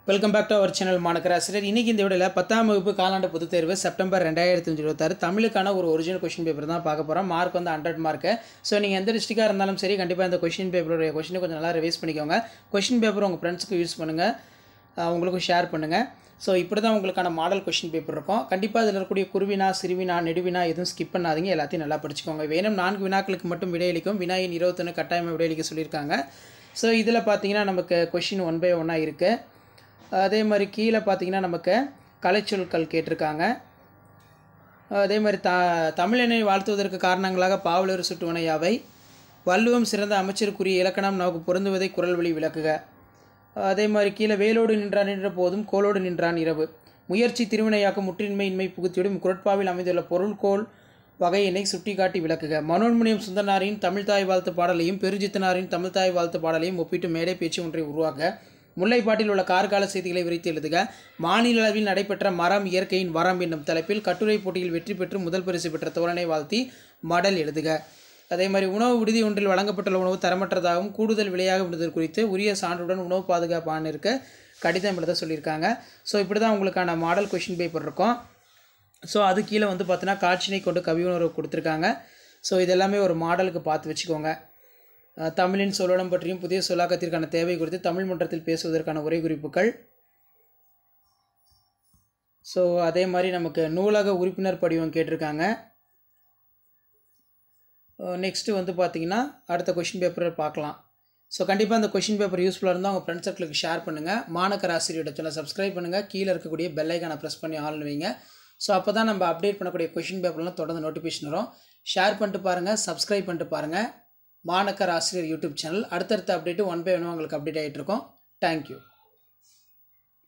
Welcome back to our channel Manakkar Asiriyar. இன்றைக்கி இந்த வீடியோவில் 10ஆம் வகுப்பு காலாண்டு பொதுத் தேர்வு செப்டம்பர் 2026 தமிழுக்கான ஒரு ஒரிஜினல் கொஷின் பேப்பர் தான் பார்க்க போகிறோம். மார்க் வந்து 100 மார்க்கு. ஸோ நீங்கள் எந்த டிஸ்ட்ரிக்டாக இருந்தாலும் சரி, கண்டிப்பாக இந்த கொஷின் பேப்பருடைய கொஷினை கொஞ்சம் நல்லா ரிவைஸ் பண்ணிக்கோங்க. கொஷின் பேப்பர் உங்கள் ஃப்ரெண்ட்ஸுக்கு யூஸ் பண்ணுங்கள், உங்களுக்கும் ஷேர் பண்ணுங்கள். ஸோ இப்படி தான் உங்களுக்கான மாடல் கொஷின் பேப்பர் இருக்கும். கண்டிப்பாக இதில் இருக்கக்கூடிய குருவினா, சிறுவினா, நெடுவினா எதுவும் ஸ்கிப் பண்ணாதீங்க, எல்லாத்தையும் நல்லா படிச்சுக்கோங்க. வேணும் 4 வினாக்களுக்கு மட்டும் விடையளிக்கும். வினாயின் 21 கட்டாயமாக விடையளிக்க சொல்லியிருக்காங்க. ஸோ இதில் பார்த்தீங்கன்னா நமக்கு கொஷின் 1 by 1 இருக்குது. அதே மாதிரி கீழே பார்த்தீங்கன்னா நமக்கு கலைச்சொற்கள் கேட்டிருக்காங்க. அதே மாதிரி தமிழனை வாழ்த்துவதற்கு காரணங்களாக பாவலர் சுட்டுவன யாவை? வள்ளுவம் சிறந்த அமைச்சருக்குரிய இலக்கணம் நமக்கு பொருந்துவதை குரல் வழி விளக்குக. அதே மாதிரி கீழே வேலோடு நின்றான் நின்ற போதும் கோலோடு நின்றான் இரவு. முயற்சி திருவினையாக்கும் முற்றின்மை இன்மை புகுத்திவிடும் குரட்பாவில் அமைந்துள்ள பொருள்கோள் வகையினை சுட்டி காட்டி விளக்குக. மனோன்மணியம் சுந்தரனாரின் தமிழ்தாய் வாழ்த்து பாடலையும் பெருஞ்சித்தனாரின் தமிழ்தாய் வாழ்த்து பாடலையும் ஒப்பிட்டு மேடை பேச்சு ஒன்றை உருவாக்க. முல்லைப்பாட்டில் உள்ள கார்கால செய்திகளை விரித்து எழுதுக. மாநில அளவில் நடைபெற்ற மரம் இயற்கையின் வரம் என்னும் தலைப்பில் கட்டுரை போட்டியில் வெற்றி பெற்று முதல் பரிசு பெற்ற தோழனை வாழ்த்தி மடல் எழுதுக. அதே மாதிரி உணவு விடுதி ஒன்றில் வழங்கப்பட்டுள்ள உணவு தரமற்றதாகவும் கூடுதல் விலையாக விடுதல் குறித்து உரிய சான்றுடன் உணவு பாதுகாப்பான இருக்க கடிதம் எழுத சொல்லியிருக்காங்க. ஸோ இப்படி தான் உங்களுக்கான மாடல் கொஷின் பேப்பர் இருக்கும். ஸோ அது கீழே வந்து பார்த்தீங்கன்னா காட்சினை கொண்டு கவி உணர்வு கொடுத்துருக்காங்க. ஸோ இதெல்லாமே ஒரு மாடலுக்கு பார்த்து வச்சுக்கோங்க. தமிழின் சொல்லடம் பற்றியும் புதிய சொல்லாக்கத்திற்கான தேவை குறித்து தமிழ் மன்றத்தில் பேசுவதற்கான உரை குறிப்புகள். ஸோ அதே மாதிரி நமக்கு நூலக உறுப்பினர் படிவம் கேட்டிருக்காங்க. நெக்ஸ்ட்டு வந்து பார்த்திங்கன்னா அடுத்த கொஷின் பேப்பரை பார்க்கலாம். ஸோ கண்டிப்பாக அந்த கொஷின் பேப்பர் யூஸ்ஃபுல்லாக இருந்தால் உங்கள் ஃப்ரெண்ட்ஸ் சர்க்கிளுக்கு ஷேர் பண்ணுங்கள். மாணக்கர் ஆசிரியரோட சேனலை சப்ஸ்கிரைப் பண்ணுங்கள். கீழே இருக்கக்கூடிய பெல் ஐக்கானை ப்ரெஸ் பண்ணி ஆல்னு வைங்க. ஸோ அப்போ தான் நம்ம அப்டேட் பண்ணக்கூடிய கொஷின் பேப்பர்லாம் தொடர்ந்து நோட்டிஃபிகேஷன் வரும். ஷேர் பண்ணிட்டு பாருங்கள், சப்ஸ்கிரைப் பண்ணிட்டு பாருங்கள். மாணக்கர் ஆசிரியர் யூடியூப் சேனல் அடுத்தடுத்த அப்டேட்டு 1 by 1 உங்களுக்கு அப்டேட் ஆகிட்டு இருக்கும். தேங்க்யூ.